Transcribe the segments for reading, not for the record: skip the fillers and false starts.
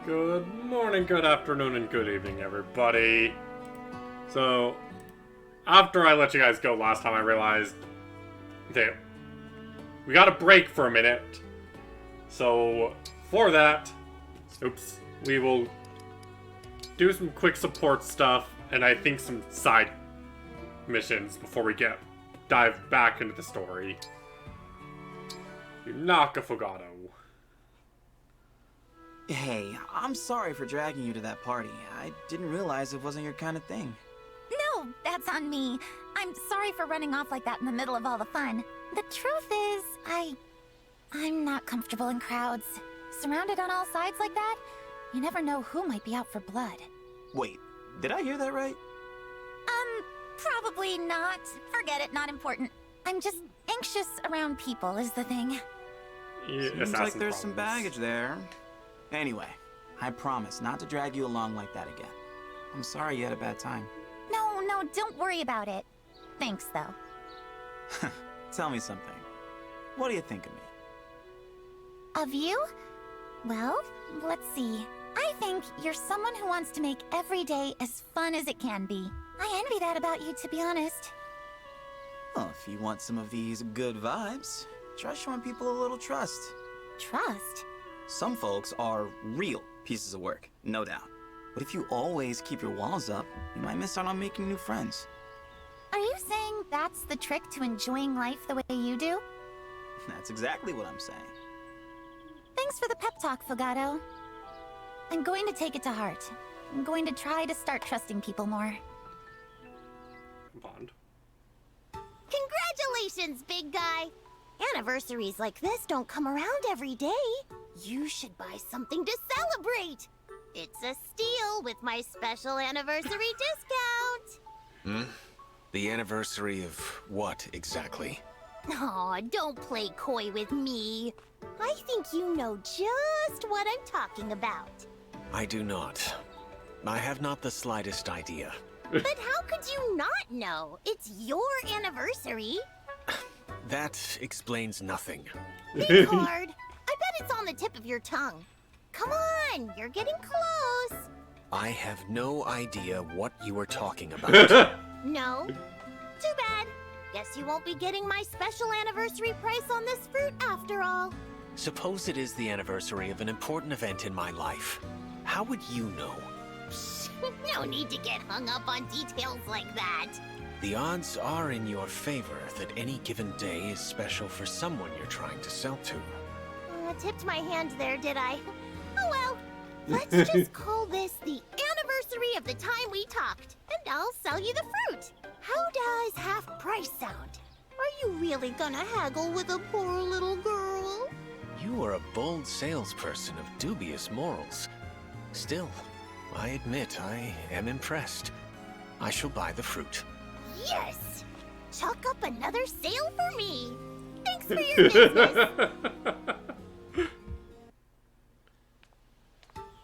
Good morning, good afternoon, and good evening, everybody. So, after I let you guys go last time, I realized that we got a break for a minute. So, for that, we will do some quick support stuff, and I think some side missions before we dive back into the story. Nakafugato. Hey, I'm sorry for dragging you to that party. I didn't realize it wasn't your kind of thing. No, that's on me. I'm sorry for running off like that in the middle of all the fun. The truth is, I'm not comfortable in crowds. Surrounded on all sides like that, you never know who might be out for blood. Wait, did I hear that right? Probably not. Forget it, not important. I'm just anxious around people is the thing. Yeah, Seems like there's some baggage there. Anyway, I promise not to drag you along like that again. I'm sorry you had a bad time. No, don't worry about it. Thanks, though. Tell me something. What do you think of me? Of you? Well, let's see. I think you're someone who wants to make every day as fun as it can be. I envy that about you, to be honest. Well, if you want some of these good vibes, try showing people a little trust. Trust? Some folks are real pieces of work, no doubt. But if you always keep your walls up, you might miss out on making new friends. Are you saying that's the trick to enjoying life the way you do? That's exactly what I'm saying. Thanks for the pep talk, Fugato. I'm going to take it to heart. I'm going to try to start trusting people more. Bond. Congratulations, big guy! Anniversaries like this don't come around every day. You should buy something to celebrate! It's a steal with my special anniversary discount! The anniversary of what, exactly? Aw, don't play coy with me. I think you know just what I'm talking about. I do not. I have not the slightest idea. But how could you not know? It's your anniversary. That explains nothing. Think hard. I bet it's on the tip of your tongue. Come on, you're getting close. I have no idea what you are talking about. No? Too bad. Guess you won't be getting my special anniversary price on this fruit after all. Suppose it is the anniversary of an important event in my life. How would you know? No need to get hung up on details like that. The odds are in your favor that any given day is special for someone you're trying to sell to. Tipped my hand there, did I? Oh well. Let's just call this the anniversary of the time we talked, and I'll sell you the fruit. How does half price sound? Are you really gonna haggle with a poor little girl? You are a bold salesperson of dubious morals. Still, I admit I am impressed. I shall buy the fruit. Yes! Chalk up another sale for me. Thanks for your business.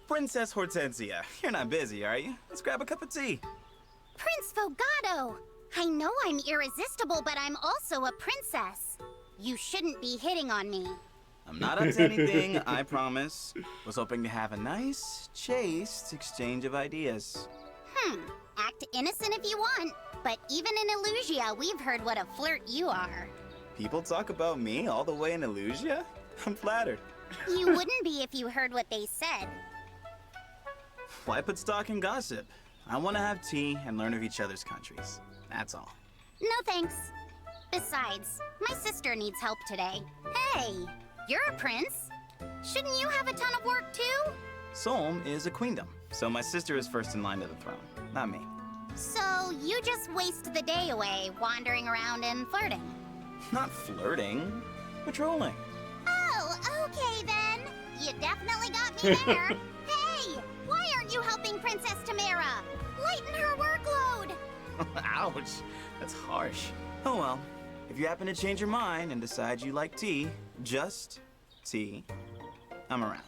Princess Hortensia, you're not busy, are you? Let's grab a cup of tea. Prince Fugato! I know I'm irresistible, but I'm also a princess. You shouldn't be hitting on me. I'm not up to anything, I promise. Was hoping to have a nice, chaste exchange of ideas. Act innocent if you want, but even in Illusia, we've heard what a flirt you are. People talk about me all the way in Illusia? I'm flattered. You wouldn't be if you heard what they said. Why put stock in gossip? I want to have tea and learn of each other's countries. That's all. No thanks. Besides, my sister needs help today. Hey, you're a prince. Shouldn't you have a ton of work too? Solm is a queendom, so my sister is first in line to the throne, not me. So you just waste the day away wandering around and flirting. Not flirting, patrolling. Oh, okay then. You definitely got me there. Hey, why aren't you helping Princess Tamara? Lighten her workload. Ouch, that's harsh. Oh well, if you happen to change your mind and decide you like tea, just tea, I'm around.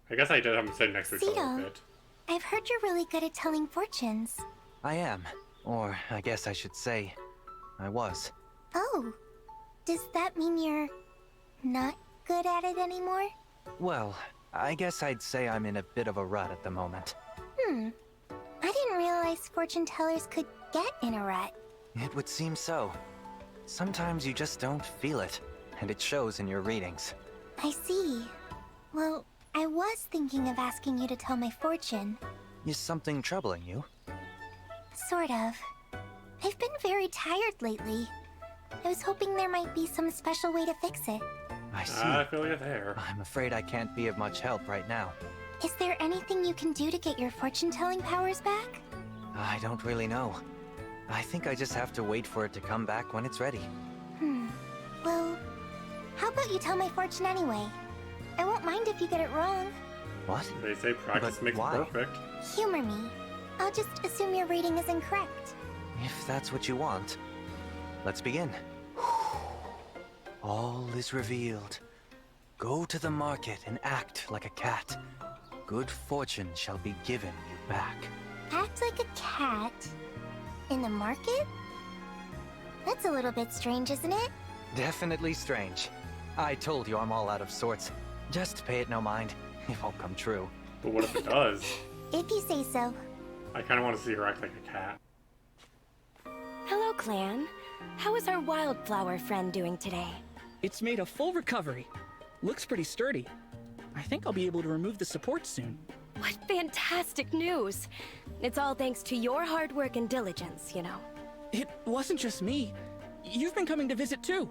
I guess I did have to sit next to each other a Cito, bit. I've heard you're really good at telling fortunes. I am. Or I guess I should say, I was. Oh, does that mean you're not good at it anymore? Well, I guess I'd say I'm in a bit of a rut at the moment. I didn't realize fortune tellers could get in a rut. It would seem so. Sometimes you just don't feel it, and it shows in your readings. I see. Well, I was thinking of asking you to tell my fortune. Is something troubling you? Sort of. I've been very tired lately. I was hoping there might be some special way to fix it. I see. I feel you there. I'm afraid I can't be of much help right now. Is there anything you can do to get your fortune-telling powers back? I don't really know. I think I just have to wait for it to come back when it's ready. Well, how about you tell my fortune anyway? I won't mind if you get it wrong. What? They say practice But makes why? perfect. Humor me. I'll just assume your reading is incorrect. If that's what you want. Let's begin. All is revealed. Go to the market and act like a cat. Good fortune shall be given you back. Act like a cat? In the market? That's a little bit strange, isn't it? Definitely strange. I told you I'm all out of sorts. Just pay it no mind. It won't come true. But what if it does? If you say so. I kind of want to see her act like a cat. Hello, Clan. How is our wildflower friend doing today? It's made a full recovery. Looks pretty sturdy. I think I'll be able to remove the support soon. What fantastic news! It's all thanks to your hard work and diligence, you know. It wasn't just me. You've been coming to visit too.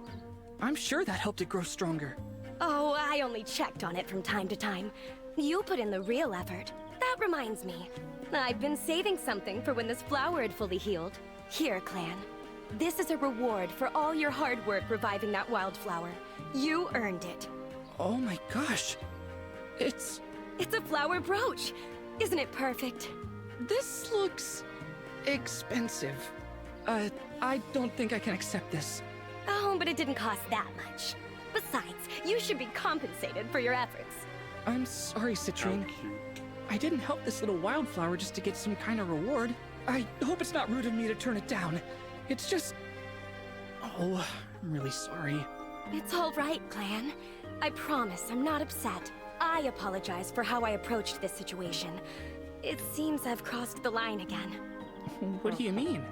I'm sure that helped it grow stronger. Oh, I only checked on it from time to time. You put in the real effort. That reminds me. I've been saving something for when this flower had fully healed. Here, Clan. This is a reward for all your hard work reviving that wildflower. You earned it. Oh my gosh. It's a flower brooch. Isn't it perfect? This looks expensive. I don't think I can accept this. Oh, but it didn't cost that much. Besides, you should be compensated for your efforts. I'm sorry, How Citrine. cute. I didn't help this little wildflower just to get some kind of reward. I hope it's not rude of me to turn it down. It's just... Oh, I'm really sorry. It's all right, Clan. I promise I'm not upset. I apologize for how I approached this situation. It seems I've crossed the line again. What do you mean?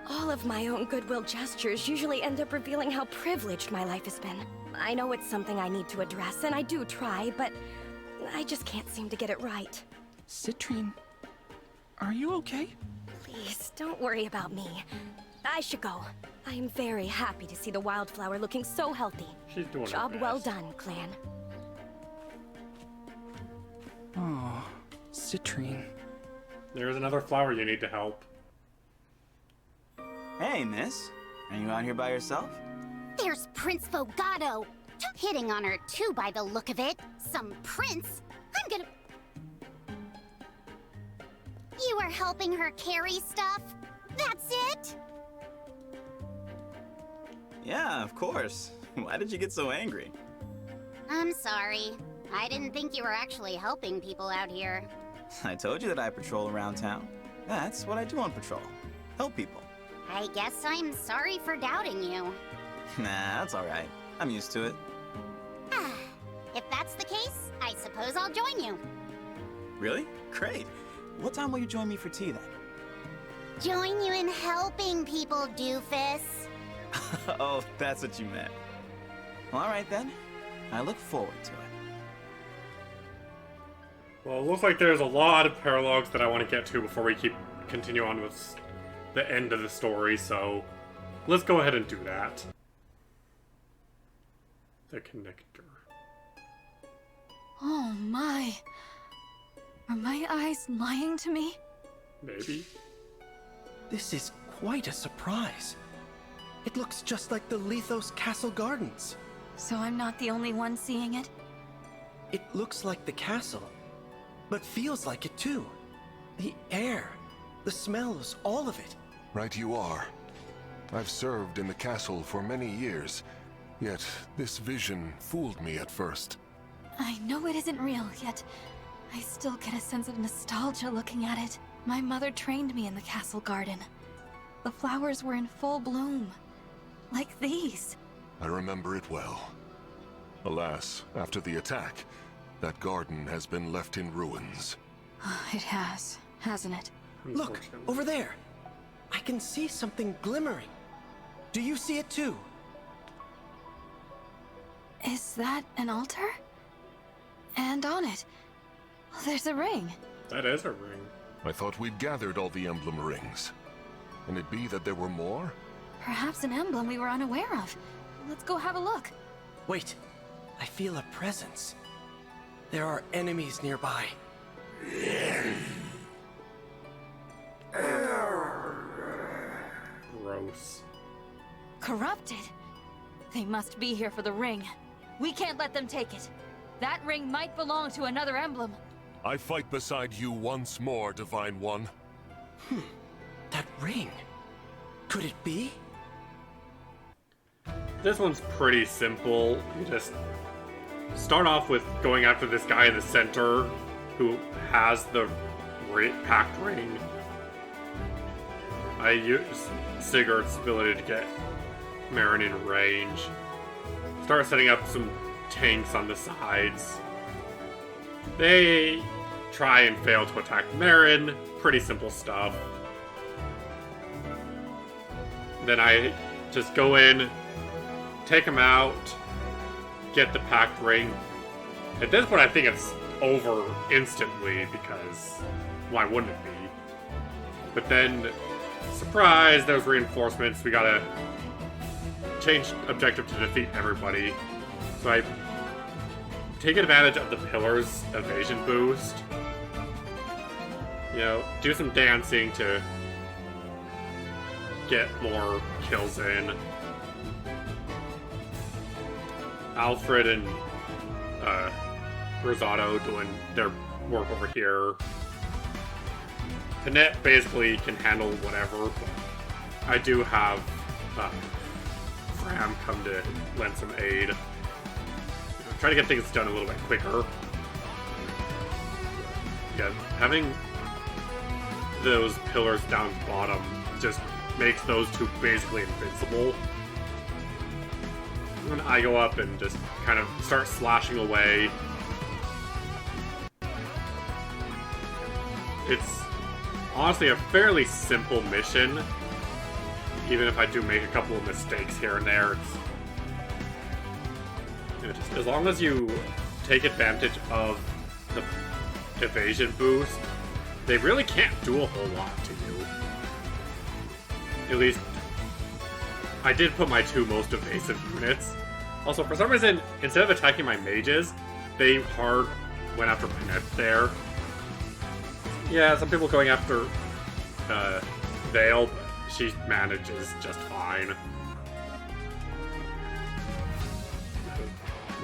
All of my own goodwill gestures usually end up revealing how privileged my life has been. I know it's something I need to address, and I do try, but I just can't seem to get it right. Citrine, are you okay? Please, don't worry about me. I should go. I am very happy to see the wildflower looking so healthy. She's doing her Job well best. done, Clan. Oh, Citrine. There's another flower you need to help. Hey, miss. Are you out here by yourself? There's Prince Fogato. Hitting on her too by the look of it. Some prince. I'm gonna... You were helping her carry stuff? That's it? Yeah, of course. Why did you get so angry? I'm sorry. I didn't think you were actually helping people out here. I told you that I patrol around town. That's what I do on patrol. Help people. I guess I'm sorry for doubting you. Nah, that's alright. I'm used to it. If that's the case, I suppose I'll join you. Really? Great. What time will you join me for tea then? Join you in helping people, doofus. Oh, that's what you meant. Well, alright then. I look forward to it. Well, it looks like there's a lot of paralogues that I want to get to before we continue on with the end of the story, so let's go ahead and do that. The connector. Oh my. Are my eyes lying to me? Maybe. This is quite a surprise. It looks just like the Lethos Castle Gardens. So I'm not the only one seeing it? It looks like the castle, but feels like it too. The air, the smells, all of it. Right you are. I've served in the castle for many years, yet this vision fooled me at first. I know it isn't real, yet I still get a sense of nostalgia looking at it. My mother trained me in the castle garden. The flowers were in full bloom. Like these. I remember it well. Alas, after the attack, That garden has been left in ruins. It has, hasn't it? Look, over there. I can see something glimmering. Do you see it too? Is that an altar? And on it, there's a ring. That is a ring. I thought we'd gathered all the emblem rings. Can it be that there were more? Perhaps an emblem we were unaware of. Let's go have a look. Wait, I feel a presence. There are enemies nearby. Gross. Corrupted? They must be here for the ring. We can't let them take it. That ring might belong to another emblem. I fight beside you once more, Divine One. That ring. Could it be? This one's pretty simple. You just start off with going after this guy in the center who has the packed ring. I use Sigurd's ability to get Marin in range. Start setting up some tanks on the sides. They try and fail to attack Marin. Pretty simple stuff. Then I just go in, take him out, get the packed ring. At this point, I think it's over instantly because why wouldn't it be? But then, surprise, there's reinforcements. We gotta change objective to defeat everybody. So I take advantage of the pillar's evasion boost. You know, do some dancing to get more kills in. Alfred and Rosado doing their work over here. Panette basically can handle whatever, but I do have Fram come to lend some aid. You know, try to get things done a little bit quicker. Yeah, having those pillars down the bottom just makes those two basically invincible. And I go up and just kind of start slashing away. It's honestly a fairly simple mission, even if I do make a couple of mistakes here and there. It's just, as long as you take advantage of the evasion boost, they really can't do a whole lot to you. At least, I did put my two most evasive units. Also, for some reason, instead of attacking my mages, they hard went after Panette there. Yeah, some people going after Vale, but she manages just fine.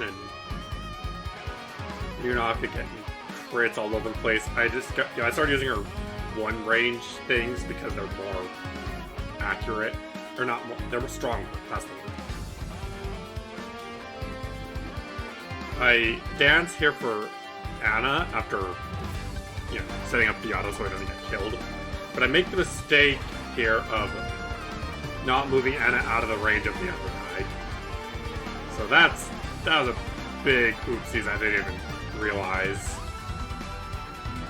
And you're not getting crits all over the place. I started using her one range things because they're more accurate. Or not more, they're stronger. That's the word. I dance here for Anna after, you know, setting up the auto so I don't get killed. But I make the mistake here of not moving Anna out of the range of the other guy. So that was a big oopsies I didn't even realize.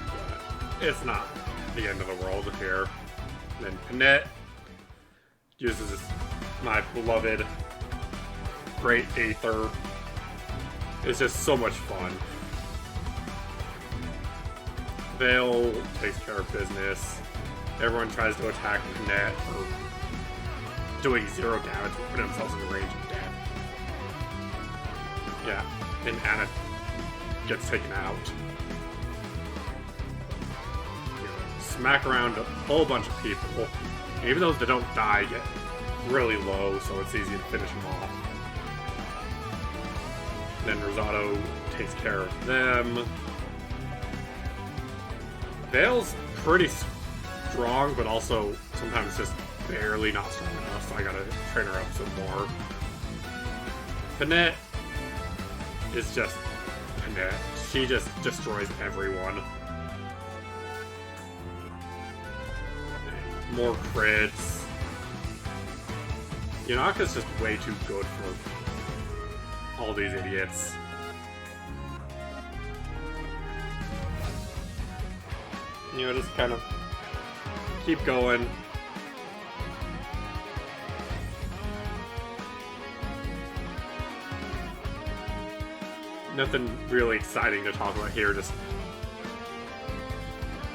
But it's not the end of the world here. And then Panette uses my beloved Great Aether. It's just so much fun. Vale takes care of business. Everyone tries to attack Panette for doing 0 damage, put themselves in the range of death. Yeah, and Anna gets taken out. You know, smack around a whole bunch of people. And even those that don't die get really low, so it's easy to finish them off. Then Rosado takes care of them. Vale's pretty strong, but also sometimes just barely not strong enough, so I gotta train her up some more. Panette is just Panette. She just destroys everyone. More crits. Yanaka's just way too good for all these idiots. You know, just kind of keep going. Nothing really exciting to talk about here, just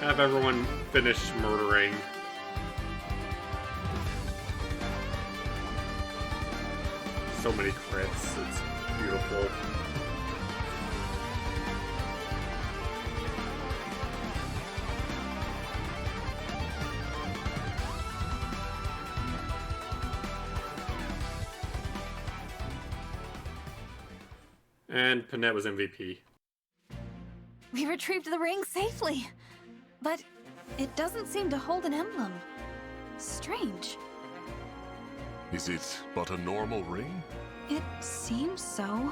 have everyone finish murdering. So many crits, it's beautiful. And Panette was MVP. We retrieved the ring safely, but it doesn't seem to hold an emblem. Strange. Is it but a normal ring? It seems so.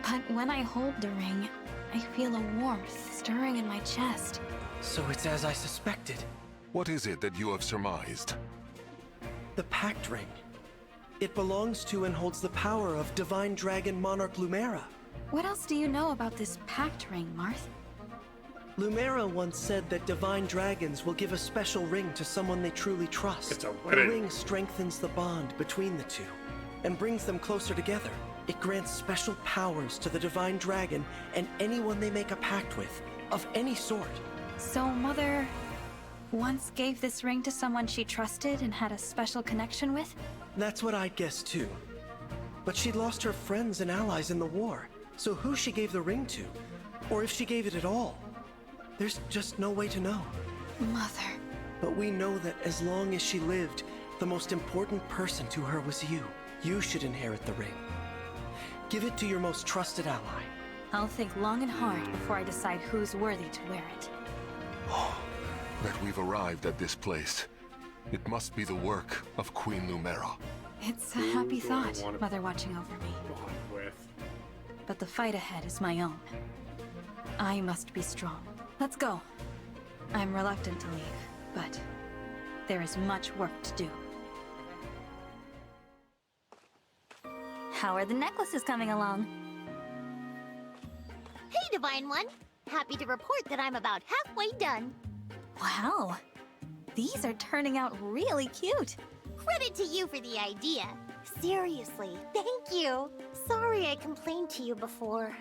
But when I hold the ring, I feel a warmth stirring in my chest. So it's as I suspected. What is it that you have surmised? The Pact Ring. It belongs to and holds the power of Divine Dragon Monarch Lumera. What else do you know about this pact ring, Marth? Lumera once said that divine dragons will give a special ring to someone they truly trust. It's a The wedding. ring strengthens the bond between the two and brings them closer together. It grants special powers to the divine dragon and anyone they make a pact with, of any sort. So Mother once gave this ring to someone she trusted and had a special connection with? That's what I'd guess too. But she'd lost her friends and allies in the war, so who she gave the ring to, or if she gave it at all, there's just no way to know. Mother. But we know that as long as she lived, the most important person to her was you. You should inherit the ring. Give it to your most trusted ally. I'll think long and hard before I decide who's worthy to wear it. That we've arrived at this place. It must be the work of Queen Lumera. It's a happy do I thought, wanna Mother watching over me. Bond with. But the fight ahead is my own. I must be strong. Let's go. I'm reluctant to leave, but there is much work to do. How are the necklaces coming along? Hey, Divine One. Happy to report that I'm about halfway done. Wow. These are turning out really cute. Credit to you for the idea. Seriously, thank you. Sorry I complained to you before.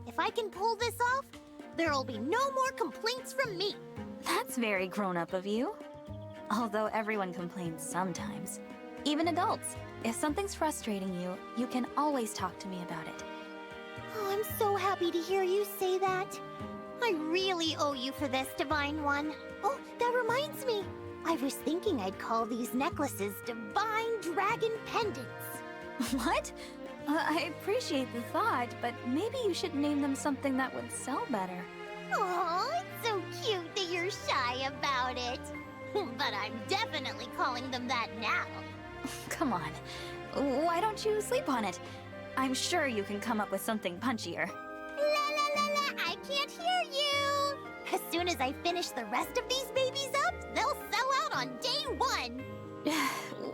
If I can pull this off, there'll be no more complaints from me. That's very grown-up of you. Although everyone complains sometimes. Even adults. If something's frustrating you, you can always talk to me about it. Oh, I'm so happy to hear you say that. I really owe you for this, Divine One. Oh, that reminds me. I was thinking I'd call these necklaces Divine Dragon Pendants. What? I appreciate the thought, but maybe you should name them something that would sell better. Oh, it's so cute that you're shy about it. But I'm definitely calling them that now. Come on. Why don't you sleep on it? I'm sure you can come up with something punchier. La la la la, I can't hear you. As soon as I finish the rest of these babies up, they'll sell out on day one.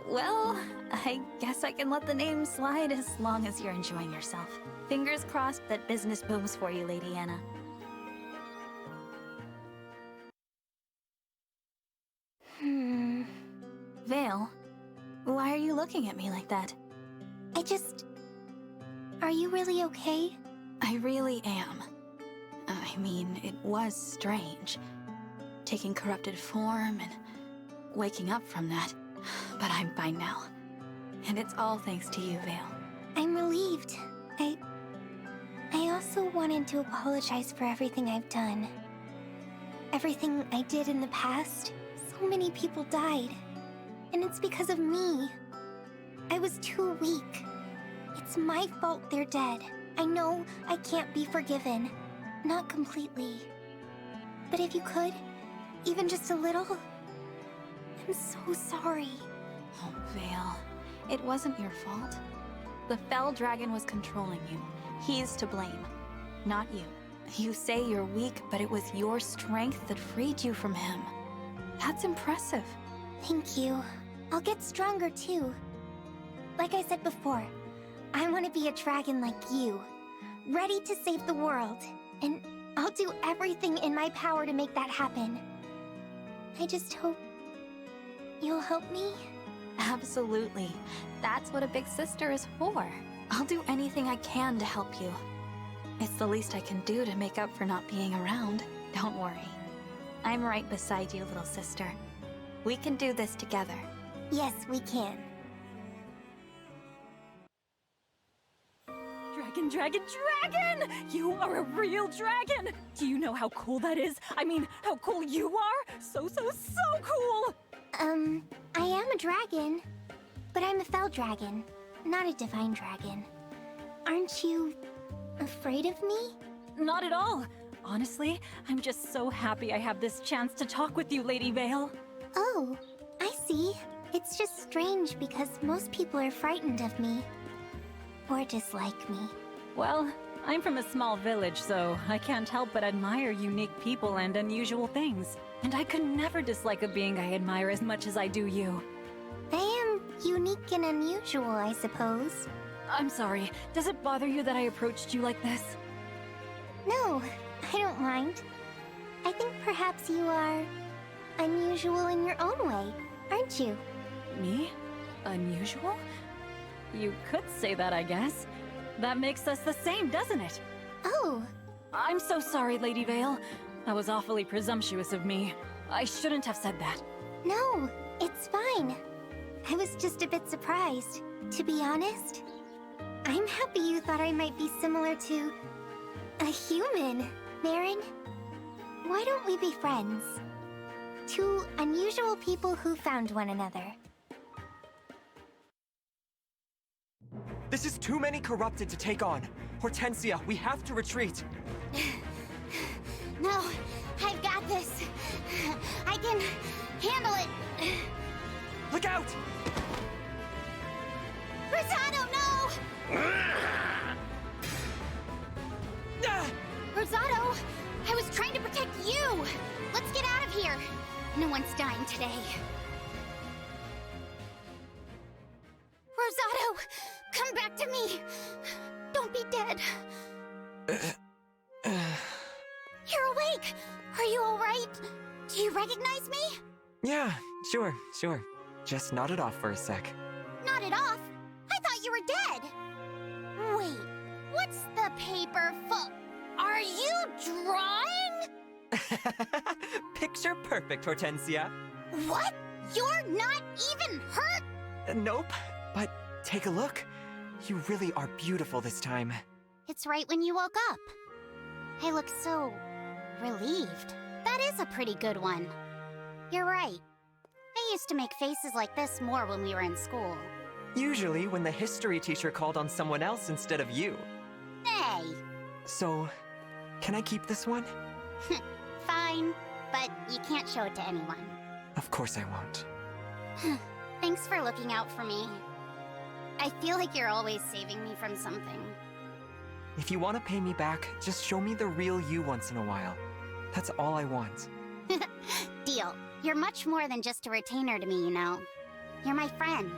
Well, I guess I can let the name slide as long as you're enjoying yourself. Fingers crossed that business booms for you, Lady Anna. Vale, why are you looking at me like that? Are you really okay? I really am. I mean, it was strange. Taking corrupted form and waking up from that. But I'm fine now. And it's all thanks to you, Vale. I'm relieved. I also wanted to apologize for everything I've done. Everything I did in the past. So many people died. And it's because of me. I was too weak. It's my fault they're dead. I know I can't be forgiven. Not completely. But if you could, even just a little, I'm so sorry. Oh, Vale. It wasn't your fault. The fell dragon was controlling you. He's to blame, not you. You say you're weak, but it was your strength that freed you from him. That's impressive. Thank you. I'll get stronger too. Like I said before, I want to be a dragon like you. Ready to save the world. And I'll do everything in my power to make that happen. I just hope you'll help me. Absolutely. That's what a big sister is for. I'll do anything I can to help you. It's the least I can do to make up for not being around. Don't worry. I'm right beside you, little sister. We can do this together. Yes, we can. Dragon, dragon, dragon! You are a real dragon! Do you know how cool that is? I mean, how cool you are? So cool! I am a dragon, but I'm a fell dragon, not a divine dragon. Aren't you afraid of me? Not at all. Honestly, I'm just so happy I have this chance to talk with you, Lady Vale. Oh, I see. It's just strange because most people are frightened of me. Or dislike me. Well, I'm from a small village, so I can't help but admire unique people and unusual things. And I could never dislike a being I admire as much as I do you. I am unique and unusual, I suppose. I'm sorry. Does it bother you that I approached you like this? No, I don't mind. I think perhaps you are unusual in your own way, aren't you? Me? Unusual? You could say that, I guess. That makes us the same, doesn't it? Oh. I'm so sorry, Lady Vale. That was awfully presumptuous of me. I shouldn't have said that. No, it's fine. I was just a bit surprised, to be honest. I'm happy you thought I might be similar to a human, Marin. Why don't we be friends? Two unusual people who found one another. This is too many corrupted to take on. Hortensia, we have to retreat. No, I've got this. I can handle it. Look out! Rosado, no! Rosado, I was trying to protect you. Let's get out of here. No one's dying today. Rosado, come back to me. Don't be dead. You're awake. Are you all right? Do you recognize me? Yeah, sure. Just nodded off for a sec. Nodded off? I thought you were dead. Wait, what's the paper full? Are you drawing? Picture perfect, Hortensia. What? You're not even hurt? Nope, but take a look. You really are beautiful this time. It's right when you woke up. I look so relieved. That is a pretty good one. You're right. I used to make faces like this more when we were in school. Usually when the history teacher called on someone else instead of you. Hey! So, can I keep this one? Fine, but you can't show it to anyone. Of course I won't. Thanks for looking out for me. I feel like you're always saving me from something. If you want to pay me back, just show me the real you once in a while. That's all I want. Deal. You're much more than just a retainer to me, you know. You're my friend.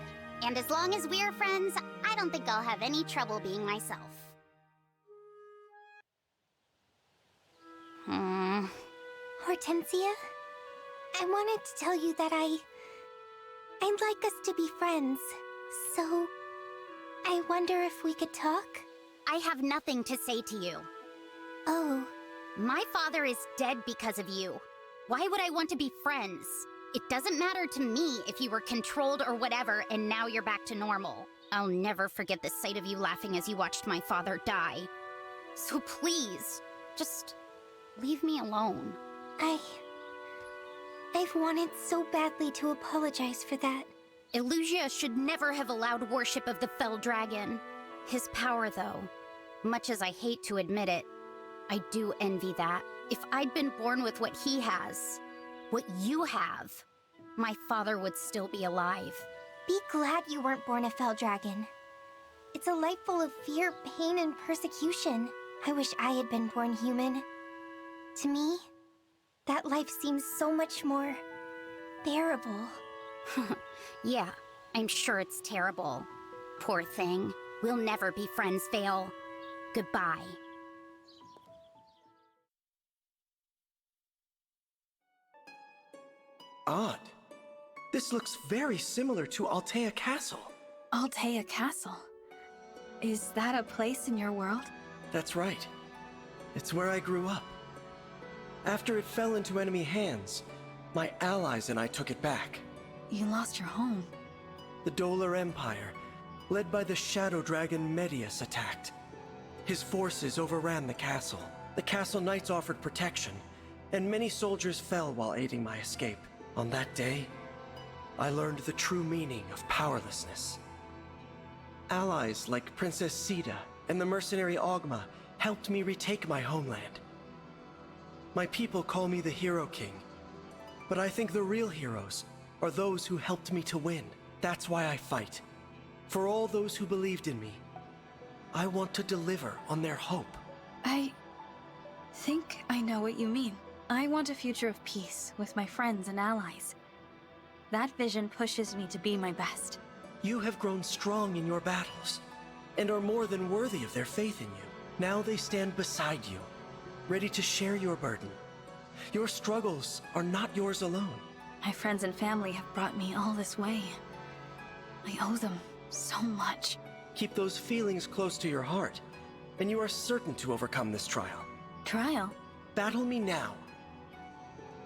And as long as we're friends, I don't think I'll have any trouble being myself. Hortensia? I wanted to tell you that I'd like us to be friends. So, I wonder if we could talk? I have nothing to say to you. Oh. My father is dead because of you. Why would I want to be friends? It doesn't matter to me if you were controlled or whatever and now you're back to normal. I'll never forget the sight of you laughing as you watched my father die. So please, just leave me alone. I've wanted so badly to apologize for that. Illusia should never have allowed worship of the Fell Dragon. His power, though, much as I hate to admit it, I do envy that. If I'd been born with what he has, what you have, my father would still be alive. Be glad you weren't born a Fell Dragon. It's a life full of fear, pain, and persecution. I wish I had been born human. To me, that life seems so much more bearable. Yeah, I'm sure it's terrible. Poor thing. We'll never be friends, Vale. Goodbye. odd. This looks very similar to Altea Castle. Altea Castle? Is that a place in your world? That's right. It's where I grew up. After it fell into enemy hands, my allies and I took it back. You lost your home. The Dolar Empire, led by the shadow dragon Medius, attacked. His forces overran the castle. The castle knights offered protection, and many soldiers fell while aiding my escape. On that day, I learned the true meaning of powerlessness. Allies like Princess Sita and the mercenary Ogma helped me retake my homeland. My people call me the Hero King, but I think the real heroes are those who helped me to win. That's why I fight. For all those who believed in me, I want to deliver on their hope. I think I know what you mean. I want a future of peace with my friends and allies. That vision pushes me to be my best. You have grown strong in your battles, and are more than worthy of their faith in you. Now they stand beside you, ready to share your burden. Your struggles are not yours alone. My friends and family have brought me all this way. I owe them so much. Keep those feelings close to your heart, and you are certain to overcome this trial. Trial? Battle me now.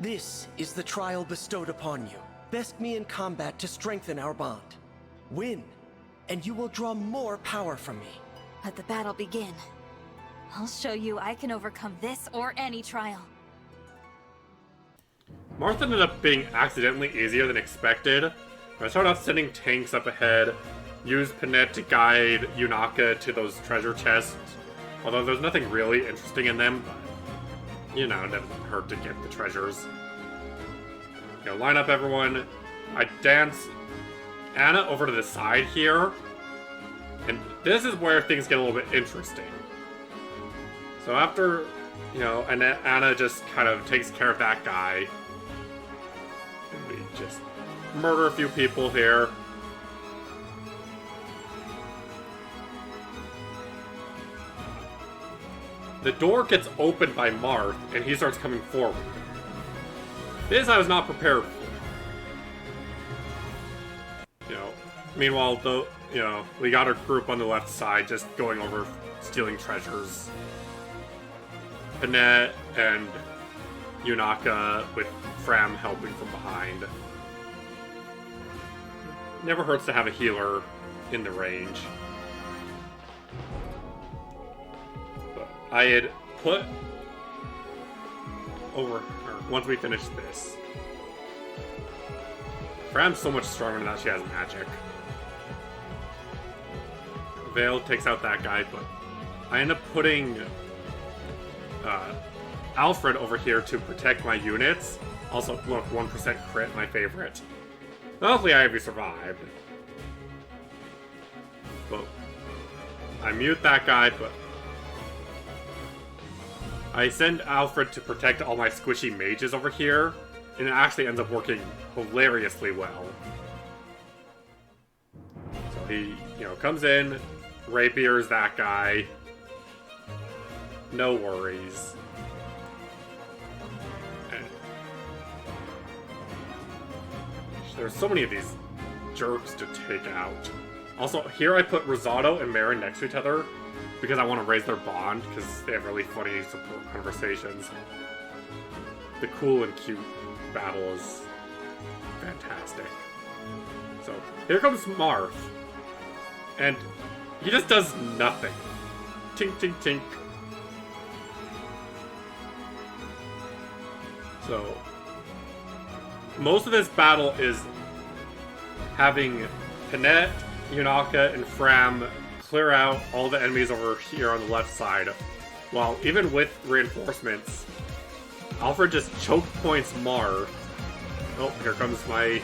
This is the trial bestowed upon you. Best me in combat to strengthen our bond. Win, and you will draw more power from me. Let the battle begin. I'll show you I can overcome this or any trial. Marth ended up being accidentally easier than expected. I started off sending tanks up ahead, used Panette to guide Yunaka to those treasure chests, although there's nothing really interesting in them, but, you know, it doesn't hurt to get the treasures. You know, line up everyone. I dance Anna over to the side here, and this is where things get a little bit interesting. So after, you know, and Anna just kind of takes care of that guy, and we just murder a few people here. The door gets opened by Marth, and he starts coming forward. This I was not prepared for. You know, meanwhile, we got our group on the left side just going over stealing treasures. Panette and Yunaka with Fram helping from behind. Never hurts to have a healer in the range. But I had put over, once we finish this. Fram's so much stronger now she has magic. Veil takes out that guy, but I end up putting Alfred over here to protect my units. Also, look, 1% crit, my favorite. Hopefully Ivy survived. But I mute that guy, but I send Alfred to protect all my squishy mages over here, and it actually ends up working hilariously well. So he, comes in, rapiers that guy. No worries. And there's so many of these jerks to take out. Also, here I put Rosado and Marin next to each other because I want to raise their bond, because they have really funny support conversations. The cool and cute battle is fantastic. So, here comes Marth. And he just does nothing. Tink, tink, tink. So, most of this battle is having Panette, Yunaka, and Fram clear out all the enemies over here on the left side, while even with reinforcements, Alfred just choke points Marth. Oh, here comes my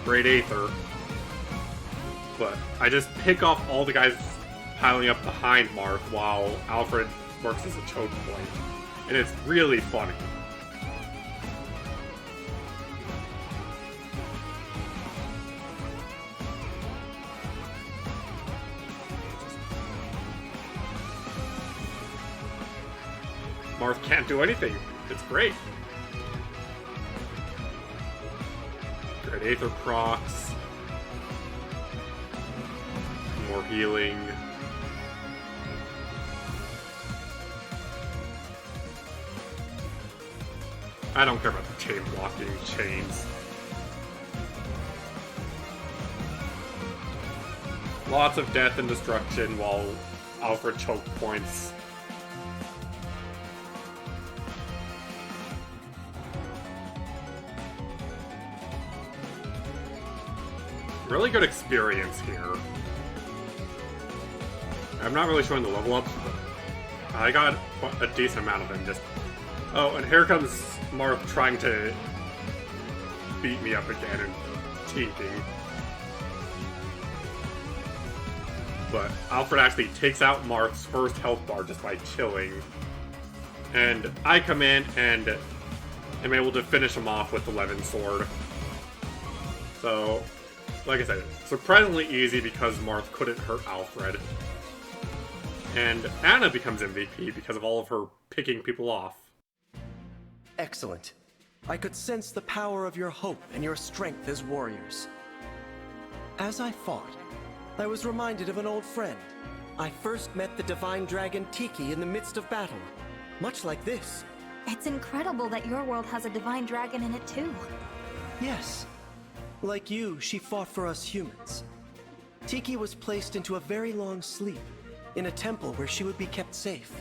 Great Aether. But I just pick off all the guys piling up behind Marth while Alfred works as a choke point. And it's really funny. Marth can't do anything. It's great. Great Aether procs. More healing. I don't care about the chain blocking chains. Lots of death and destruction while Alfred choke points. Really good experience here. I'm not really showing the level ups, but I got a decent amount of them. Just oh, and here comes Marth trying to beat me up again and taking. But Alfred actually takes out Marth's first health bar just by chilling, and I come in and am able to finish him off with the Levin sword. So, like I said, surprisingly easy because Marth couldn't hurt Alfred. And Anna becomes MVP because of all of her picking people off. Excellent. I could sense the power of your hope and your strength as warriors. As I fought, I was reminded of an old friend. I first met the divine dragon Tiki in the midst of battle, much like this. It's incredible that your world has a divine dragon in it too. Yes. Like you, she fought for us humans. Tiki was placed into a very long sleep, in a temple where she would be kept safe.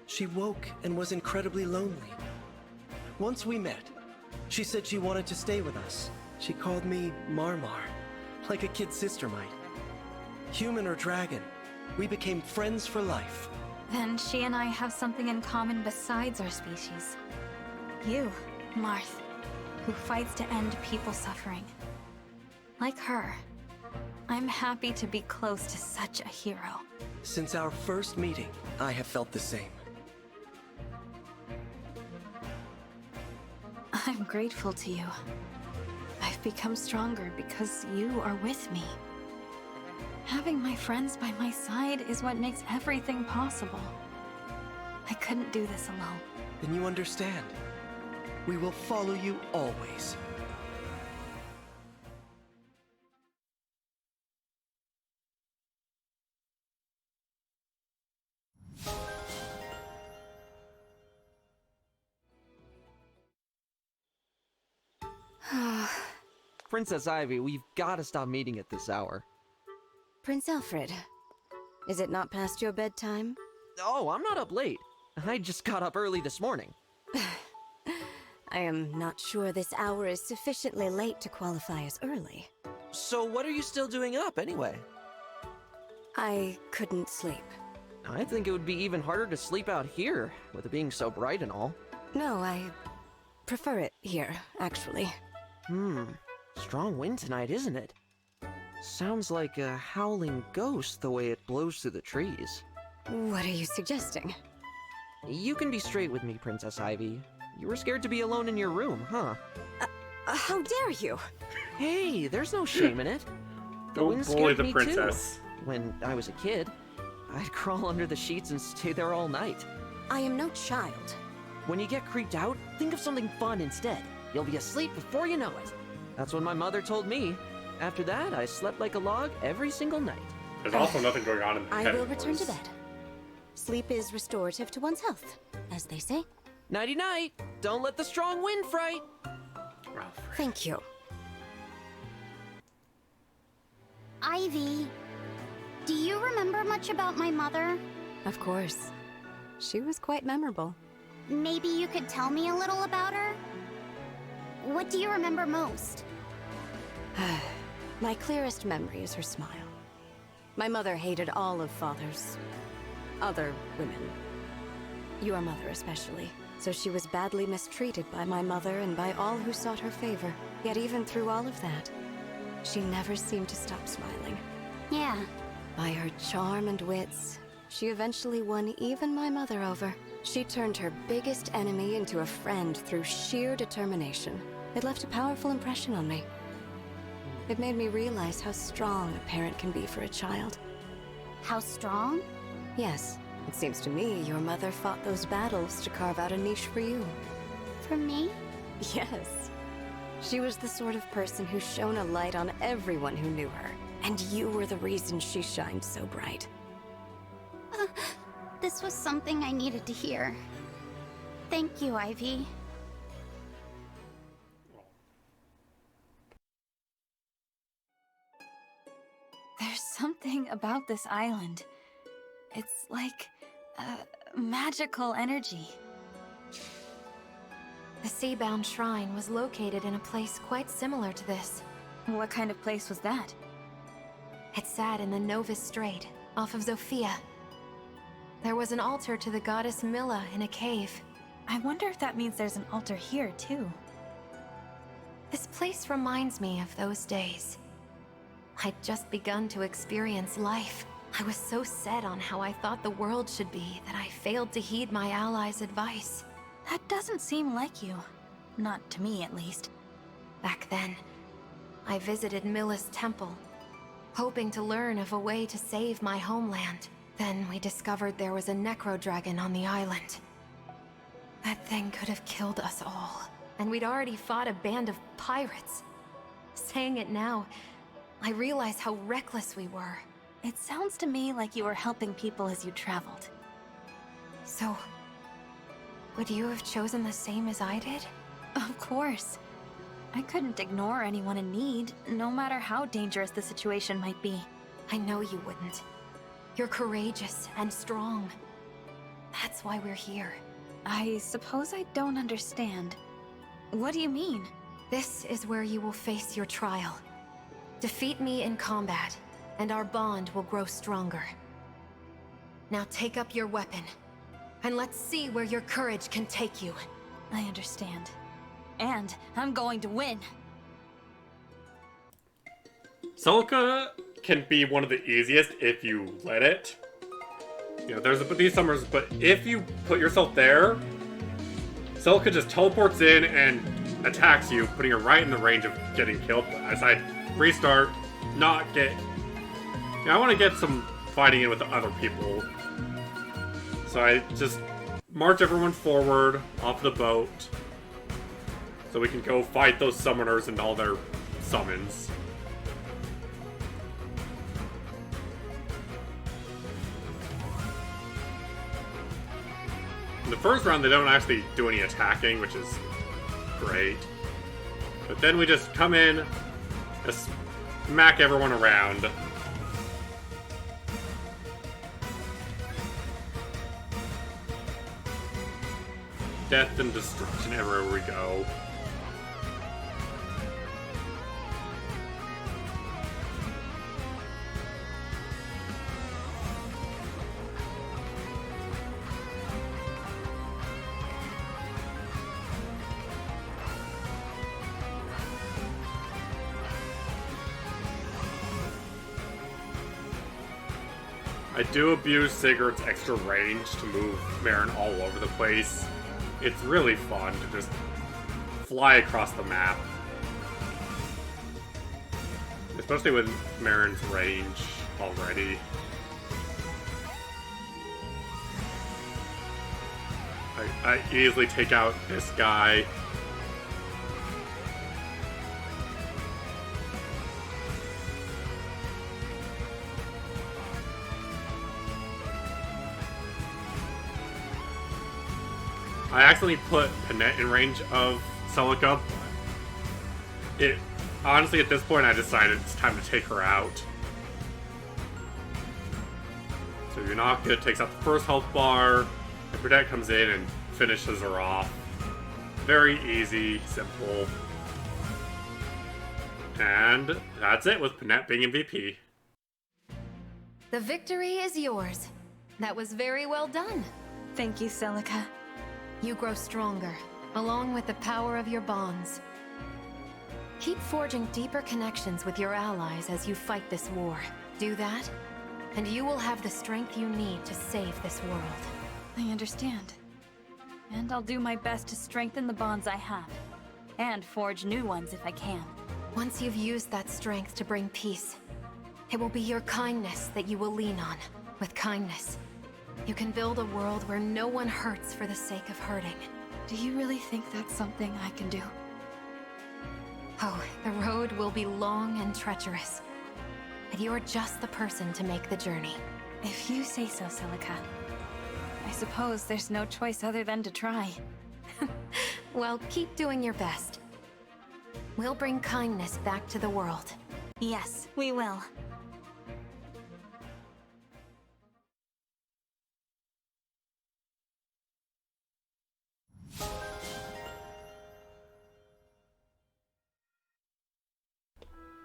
She woke and was incredibly lonely. Once we met, she said she wanted to stay with us. She called me Marmar, like a kid sister might. Human or dragon, we became friends for life. Then she and I have something in common besides our species. You, Marth, who fights to end people suffering. Like her, I'm happy to be close to such a hero. Since our first meeting, I have felt the same. I'm grateful to you. I've become stronger because you are with me. Having my friends by my side is what makes everything possible. I couldn't do this alone. Then you understand. We will follow you always. Princess Ivy, we've got to stop meeting at this hour. Prince Alfred, is it not past your bedtime? Oh, I'm not up late. I just got up early this morning. I am not sure this hour is sufficiently late to qualify as early. So what are you still doing up, anyway? I couldn't sleep. I think it would be even harder to sleep out here, with it being so bright and all. No, I prefer it here, actually. Strong wind tonight, isn't it? Sounds like a howling ghost the way it blows through the trees. What are you suggesting? You can be straight with me, Princess Ivy. You were scared to be alone in your room, huh? How dare you? Hey, there's no shame in it. Don't bully the princess. Too. When I was a kid, I'd crawl under the sheets and stay there all night. I am no child. When you get creeped out, think of something fun instead. You'll be asleep before you know it. That's what my mother told me. After that, I slept like a log every single night. There's also nothing going on in the head. I will return to bed. Sleep is restorative to one's health, as they say. Nighty-night. Don't let the strong wind fright. Thank you. Ivy, do you remember much about my mother? Of course. She was quite memorable. Maybe you could tell me a little about her? What do you remember most? My clearest memory is her smile. My mother hated all of Father's other women. Your mother especially. So she was badly mistreated by my mother and by all who sought her favor. Yet even through all of that, she never seemed to stop smiling. Yeah. By her charm and wits, she eventually won even my mother over. She turned her biggest enemy into a friend through sheer determination. It left a powerful impression on me. It made me realize how strong a parent can be for a child. How strong? Yes. It seems to me your mother fought those battles to carve out a niche for you. For me? Yes. She was the sort of person who shone a light on everyone who knew her. And you were the reason she shined so bright. This was something I needed to hear. Thank you, Ivy. There's something about this island. It's like magical energy. The Seabound Shrine was located in a place quite similar to this. What kind of place was that? It sat in the Novus Strait, off of Zofia. There was an altar to the goddess Milla in a cave. I wonder if that means there's an altar here, too. This place reminds me of those days. I'd just begun to experience life. I was so set on how I thought the world should be that I failed to heed my allies' advice. That doesn't seem like you. Not to me, at least. Back then, I visited Milla's temple, hoping to learn of a way to save my homeland. Then we discovered there was a necro-dragon on the island. That thing could have killed us all. And we'd already fought a band of pirates. Saying it now, I realize how reckless we were. It sounds to me like you were helping people as you traveled. So, would you have chosen the same as I did? Of course. I couldn't ignore anyone in need, no matter how dangerous the situation might be. I know you wouldn't. You're courageous and strong. That's why we're here. I suppose I don't understand. What do you mean? This is where you will face your trial. Defeat me in combat, and our bond will grow stronger. Now take up your weapon, and let's see where your courage can take you. I understand. And I'm going to win. Celica can be one of the easiest if you let it. You know, there's these summers, but if you put yourself there, Celica just teleports in and attacks you, putting her right in the range of getting killed. As I restart, not get... You know, I want to get some fighting in with the other people. So I just march everyone forward off the boat so we can go fight those summoners and all their summons. In the first round, they don't actually do any attacking, which is great. But then we just come in, just smack everyone around. Death and destruction everywhere we go. I do abuse Sigurd's extra range to move Marin all over the place. It's really fun to just fly across the map. Especially with Marin's range already. I easily take out this guy. I accidentally put Panette in range of Celica. Honestly, at this point, I decided it's time to take her out. So Yunaka takes out the first health bar, and Panette comes in and finishes her off. Very easy, simple. And that's it, with Panette being MVP. The victory is yours. That was very well done. Thank you, Celica. You grow stronger, along with the power of your bonds. Keep forging deeper connections with your allies as you fight this war. Do that, and you will have the strength you need to save this world. I understand. And I'll do my best to strengthen the bonds I have, and forge new ones if I can. Once you've used that strength to bring peace, it will be your kindness that you will lean on. With kindness, you can build a world where no one hurts for the sake of hurting. Do you really think that's something I can do? Oh, the road will be long and treacherous. But you are just the person to make the journey. If you say so, Celica. I suppose there's no choice other than to try. Well, keep doing your best. We'll bring kindness back to the world. Yes, we will.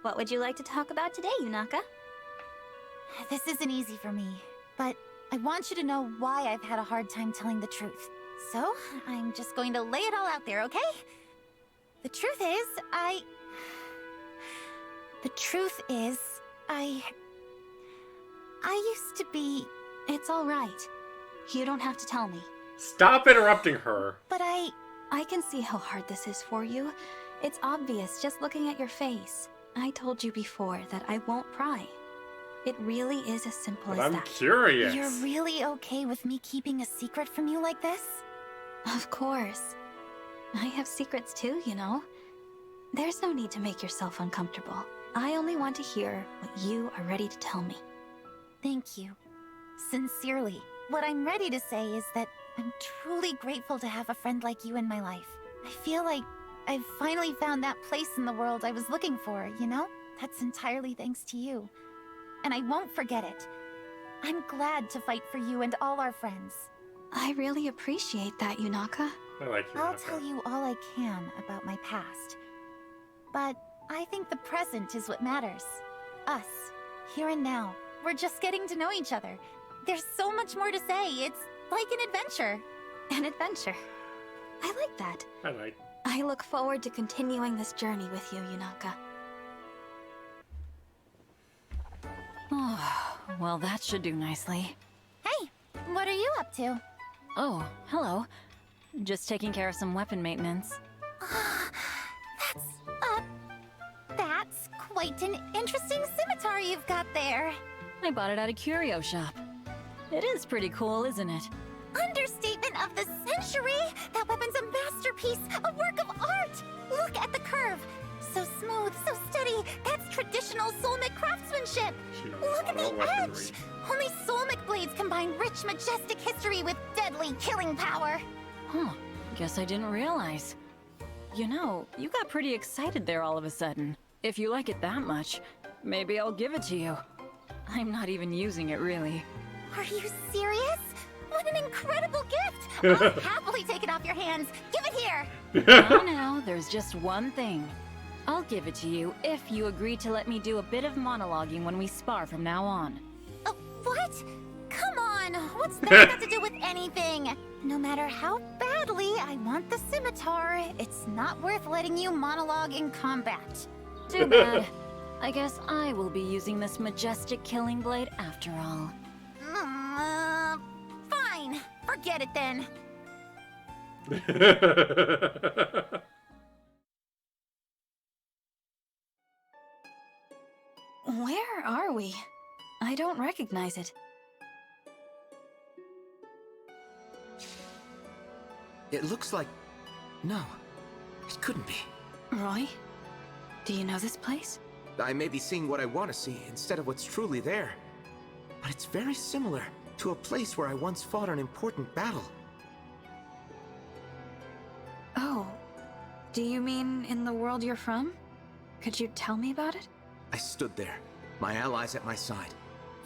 What would you like to talk about today, Yunaka? This isn't easy for me, but I want you to know why I've had a hard time telling the truth. So, I'm just going to lay it all out there, okay? The truth is, I used to be... It's all right. You don't have to tell me. Stop interrupting her. But I can see how hard this is for you. It's obvious just looking at your face. I told you before that I won't pry. It really is as simple as that. I'm curious. You're really okay with me keeping a secret from you like this? Of course. I have secrets too, you know. There's no need to make yourself uncomfortable. I only want to hear what you are ready to tell me. Thank you. Sincerely. What I'm ready to say is that I'm truly grateful to have a friend like you in my life. I feel like I've finally found that place in the world I was looking for, you know? That's entirely thanks to you. And I won't forget it. I'm glad to fight for you and all our friends. I really appreciate that, Yunaka. I like Yunaka. I'll tell you all I can about my past. But I think the present is what matters. Us, here and now. We're just getting to know each other. There's so much more to say. It's like an adventure. An adventure. I like that. I look forward to continuing this journey with you, Yunaka. Oh, well, that should do nicely. Hey, what are you up to? Oh, hello. Just taking care of some weapon maintenance. That's quite an interesting scimitar you've got there. I bought it at a curio shop. It is pretty cool, isn't it? Understatement of the century! That weapon's a masterpiece, a work of art! Look at the curve! So smooth, so steady! That's traditional Solmic craftsmanship! Look at the edge! Only Solmic blades combine rich, majestic history with deadly killing power! Huh. Guess I didn't realize. You know, you got pretty excited there all of a sudden. If you like it that much, maybe I'll give it to you. I'm not even using it, really. Are you serious? What an incredible gift! I'll happily take it off your hands. Give it here! Now, there's just one thing. I'll give it to you if you agree to let me do a bit of monologuing when we spar from now on. What? Come on! What's that got to do with anything? No matter how badly I want the scimitar, it's not worth letting you monologue in combat. Too bad. I guess I will be using this majestic killing blade after all. Fine. Forget it then. Where are we? I don't recognize it. It looks like... No, it couldn't be. Roy? Do you know this place? I may be seeing what I want to see instead of what's truly there. But it's very similar to a place where I once fought an important battle. Oh, do you mean in the world you're from? Could you tell me about it? I stood there, my allies at my side,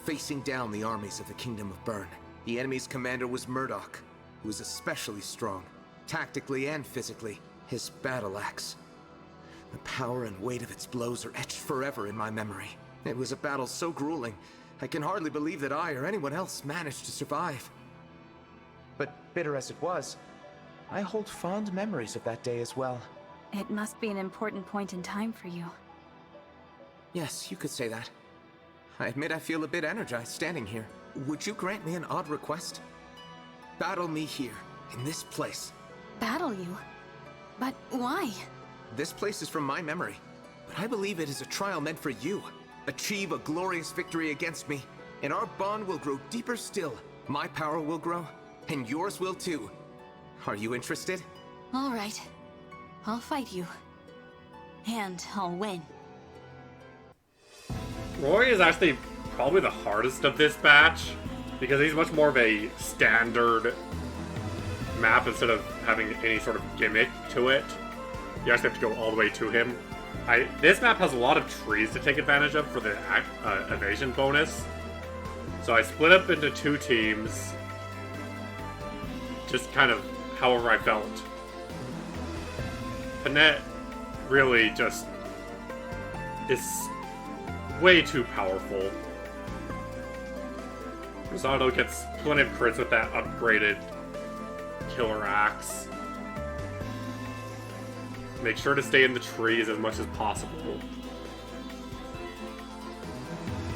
facing down the armies of the Kingdom of Byrne. The enemy's commander was Murdoch, who was especially strong, tactically and physically. His battle axe. The power and weight of its blows are etched forever in my memory. It was a battle so grueling, I can hardly believe that I or anyone else managed to survive. But bitter as it was, I hold fond memories of that day as well. It must be an important point in time for you. Yes, you could say that. I admit I feel a bit energized standing here. Would you grant me an odd request? Battle me here, in this place. Battle you? But why? This place is from my memory, but I believe it is a trial meant for you. Achieve a glorious victory against me, and our bond will grow deeper still. My power will grow, and yours will too. Are you interested? All right. I'll fight you. and I'll win. Roy is actually probably the hardest of this batch, because he's much more of a standard map instead of having any sort of gimmick to it. You actually have to go all the way to him. This map has a lot of trees to take advantage of for the evasion bonus. So I split up into 2 teams, just kind of however I felt. Panette really just is way too powerful. Rosado gets plenty of crits with that upgraded killer axe. Make sure to stay in the trees as much as possible.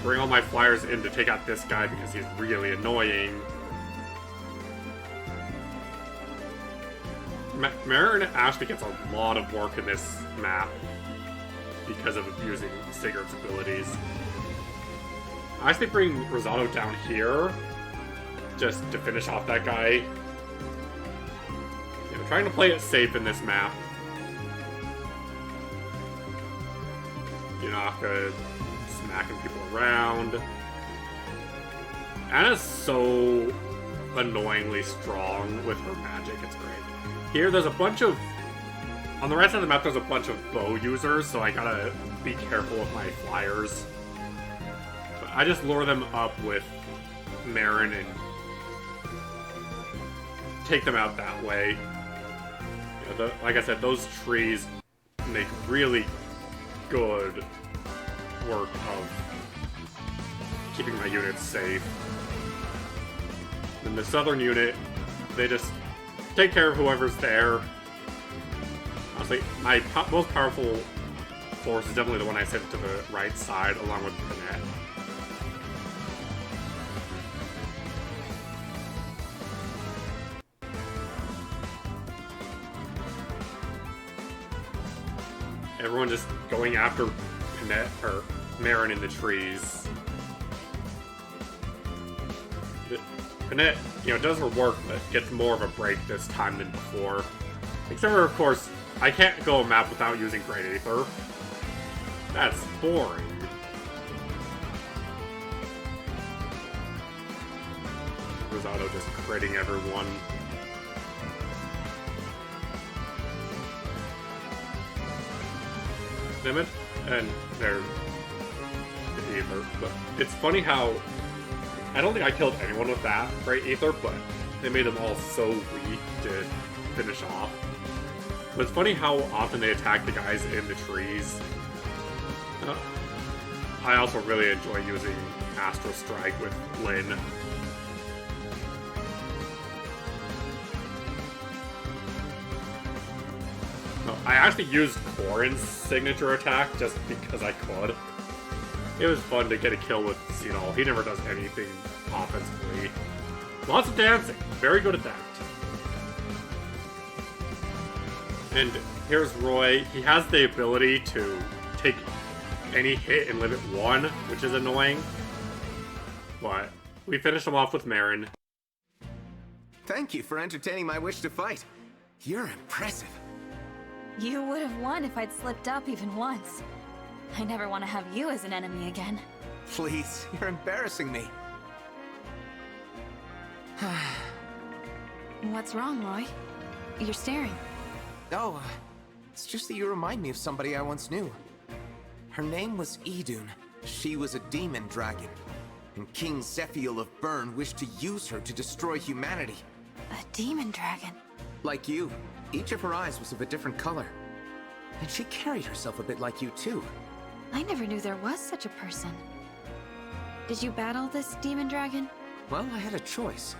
Bring all my flyers in to take out this guy because he's really annoying. Marin actually gets a lot of work in this map because of abusing Sigurd's abilities. I actually bring Rosado down here just to finish off that guy. You know, trying to play it safe in this map. You're not good smacking people around. Anna's so annoyingly strong with her magic, it's great. Here, there's a bunch of... On the right side of the map, there's a bunch of bow users, so I gotta be careful with my flyers. But I just lure them up with Marin and take them out that way. You know, like I said, those trees make really good work of keeping my units safe. And the southern unit, they just take care of whoever's there. Honestly, my most powerful force is definitely the one I sent to the right side, along with Panette. Everyone just going after Panette, or Marin in the trees. Panette, you know, does her work, but gets more of a break this time than before. Except for, of course, I can't go a map without using Great Aether. That's boring. Rosado just critting everyone. Limit, and there's the Aether. But it's funny how I don't think I killed anyone with that Great Aether, but they made them all so weak to finish off. But it's funny how often they attack the guys in the trees. I also really enjoy using Astral Strike with Lyn. I actually used Corin's signature attack just because I could. It was fun to get a kill with Sinal. He never does anything offensively. Lots of dancing. Very good at that. And here's Roy. He has the ability to take any hit and live at 1, which is annoying. But we finished him off with Marin. Thank you for entertaining my wish to fight. You're impressive. You would have won if I'd slipped up even once. I never want to have you as an enemy again. Please, you're embarrassing me. What's wrong, Roy? You're staring. Oh, it's just that you remind me of somebody I once knew. Her name was Idun. She was a demon dragon. And King Zephiel of Bern wished to use her to destroy humanity. A demon dragon? Like you. Each of her eyes was of a different color. And she carried herself a bit like you, too. I never knew there was such a person. Did you battle this demon dragon? Well, I had a choice.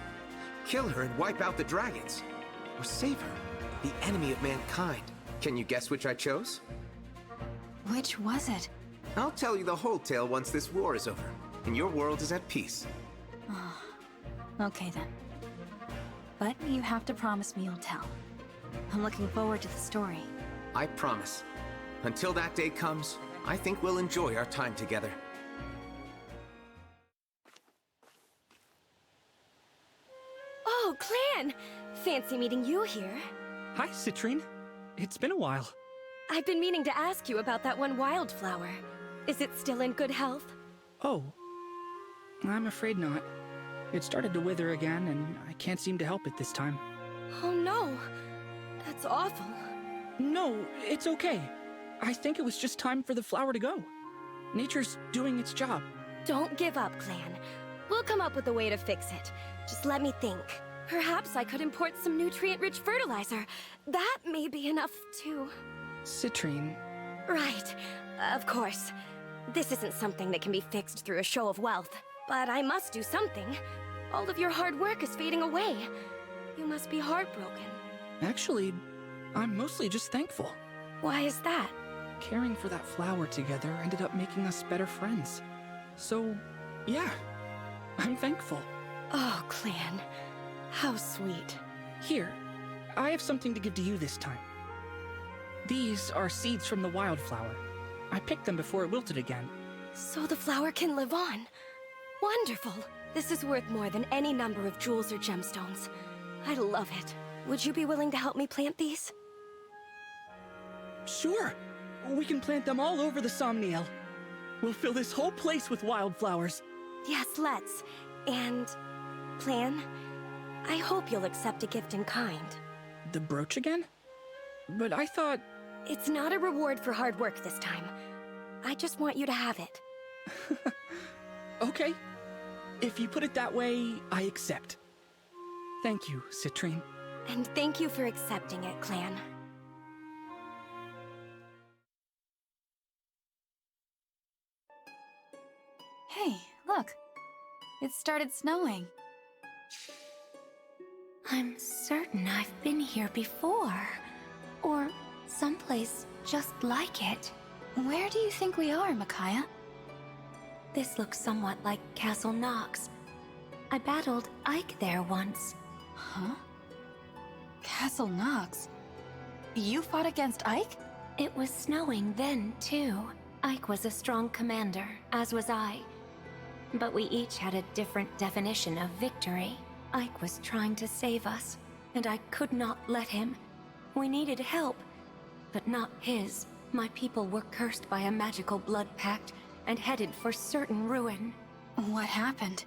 Kill her and wipe out the dragons. Or save her, the enemy of mankind. Can you guess which I chose? Which was it? I'll tell you the whole tale once this war is over, and your world is at peace. Oh, okay then. But you have to promise me you'll tell. I'm looking forward to the story. I promise. Until that day comes, I think we'll enjoy our time together. Oh, Clan! Fancy meeting you here. Hi, Citrine. It's been a while. I've been meaning to ask you about that one wildflower. Is it still in good health? Oh, I'm afraid not. It started to wither again, and I can't seem to help it this time. Oh no, that's awful. No, it's okay. I think it was just time for the flower to go. Nature's doing its job. Don't give up, Clan. We'll come up with a way to fix it. Just let me think. Perhaps I could import some nutrient-rich fertilizer. That may be enough to... Citrine. Right. Of course. This isn't something that can be fixed through a show of wealth. But I must do something. All of your hard work is fading away. You must be heartbroken. Actually, I'm mostly just thankful. Why is that? Caring for that flower together ended up making us better friends. So, yeah, I'm thankful. Oh, Clan. How sweet. Here, I have something to give to you this time. These are seeds from the wildflower. I picked them before it wilted again. So the flower can live on. Wonderful. This is worth more than any number of jewels or gemstones. I love it. Would you be willing to help me plant these? Sure. We can plant them all over the Somniel. We'll fill this whole place with wildflowers. Yes, let's. And... Plan? I hope you'll accept a gift in kind. The brooch again? But I thought... It's not a reward for hard work this time. I just want you to have it. Okay. If you put it that way, I accept. Thank you, Citrine. And thank you for accepting it, Clan. Hey, look. It started snowing. I'm certain I've been here before. Or someplace just like it. Where do you think we are, Micaiah? This looks somewhat like Castle Nox. I battled Ike there once. Huh? Castle Nox? You fought against Ike? It was snowing then, too. Ike was a strong commander, as was I. But we each had a different definition of victory. Ike was trying to save us, and I could not let him. We needed help, but not his. My people were cursed by a magical blood pact and headed for certain ruin. What happened?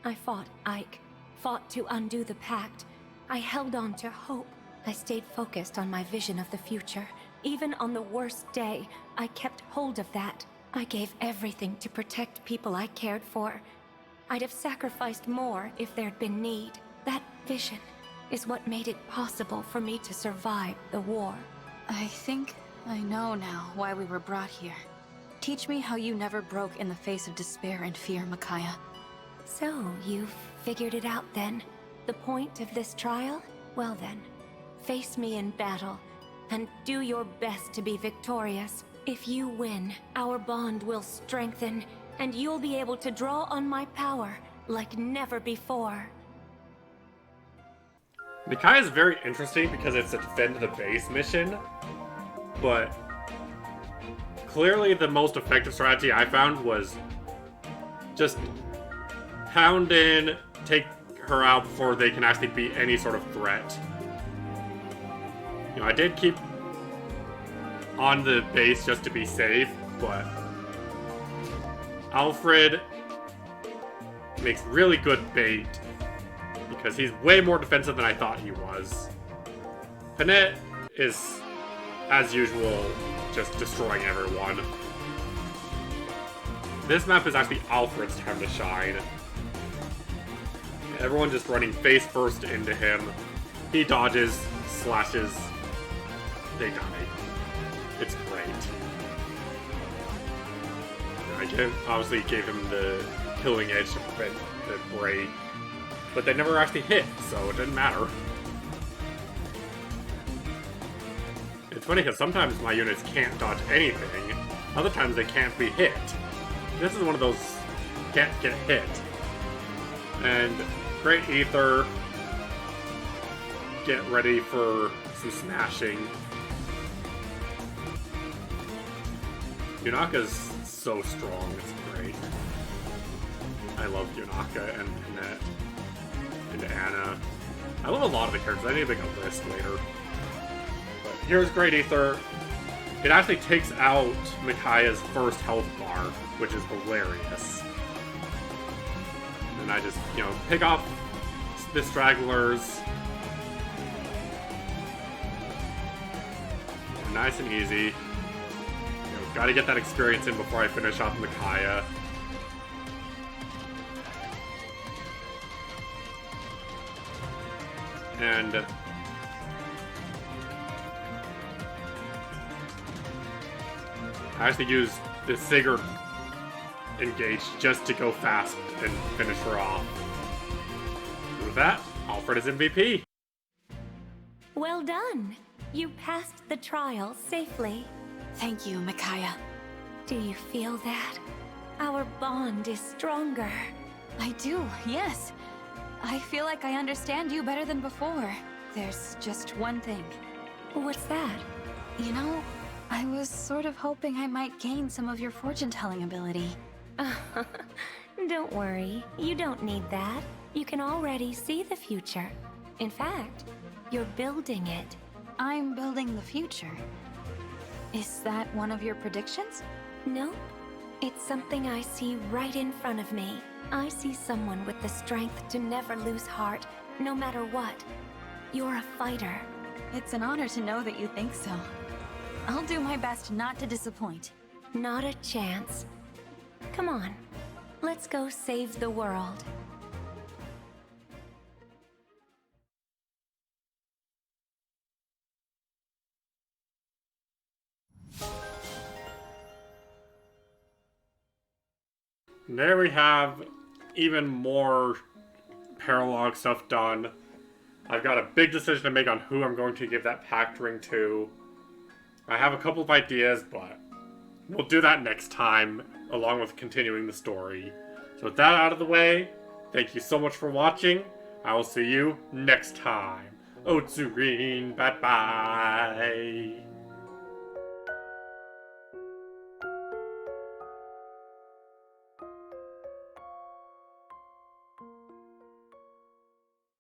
I fought Ike, fought to undo the pact. I held on to hope. I stayed focused on my vision of the future. Even on the worst day, I kept hold of that. I gave everything to protect people I cared for. I'd have sacrificed more if there'd been need. That vision is what made it possible for me to survive the war. I think I know now why we were brought here. Teach me how you never broke in the face of despair and fear, Micaiah. So, you've figured it out then? The point of this trial? Well then, face me in battle, and do your best to be victorious. If you win, our bond will strengthen, and you'll be able to draw on my power like never before. Micaiah is very interesting because it's a defend the base mission, but clearly the most effective strategy I found was just hound in, take her out before they can actually be any sort of threat. You know, I did keep on the base just to be safe, but Alfred makes really good bait because he's way more defensive than I thought he was. Panette is, as usual, just destroying everyone. This map is actually Alfred's time to shine. Everyone just running face first into him. He dodges, slashes, they die. It's great. I obviously gave him the killing edge to prevent the braid, but they never actually hit, so it didn't matter. It's funny because sometimes my units can't dodge anything, other times they can't be hit. This is one of those can't get hit. And Great Ether, get ready for some smashing. Yunaka's so strong, it's great. I love Yunaka and Panette and Anna. I love a lot of the characters. I need to make a list later. But here's Great Ether. it actually takes out Micaiah's first health bar, which is hilarious. And I just, you know, pick off the stragglers. Nice and easy. You know, gotta get that experience in before I finish off Micaiah. And I actually used the Sigurd engage just to go fast and finish her off. With that, Alfred is MVP. Well done. You passed the trial safely. Thank you, Micaiah. Do you feel that? Our bond is stronger. I do, yes. I feel like I understand you better than before. There's just one thing. What's that? You know, I was sort of hoping I might gain some of your fortune-telling ability. Don't worry, you don't need that. You can already see the future. In fact, you're building it. I'm building the future. Is that one of your predictions? Nope. It's something I see right in front of me. I see someone with the strength to never lose heart, no matter what. You're a fighter. It's an honor to know that you think so. I'll do my best not to disappoint. Not a chance. Come on, let's go save the world. There we have even more paralogue stuff done. I've got a big decision to make on who I'm going to give that pact ring to. I have a couple of ideas, but we'll do that next time, along with continuing the story. So with that out of the way, thank you so much for watching. I will see you next time. Otsurin, bye-bye.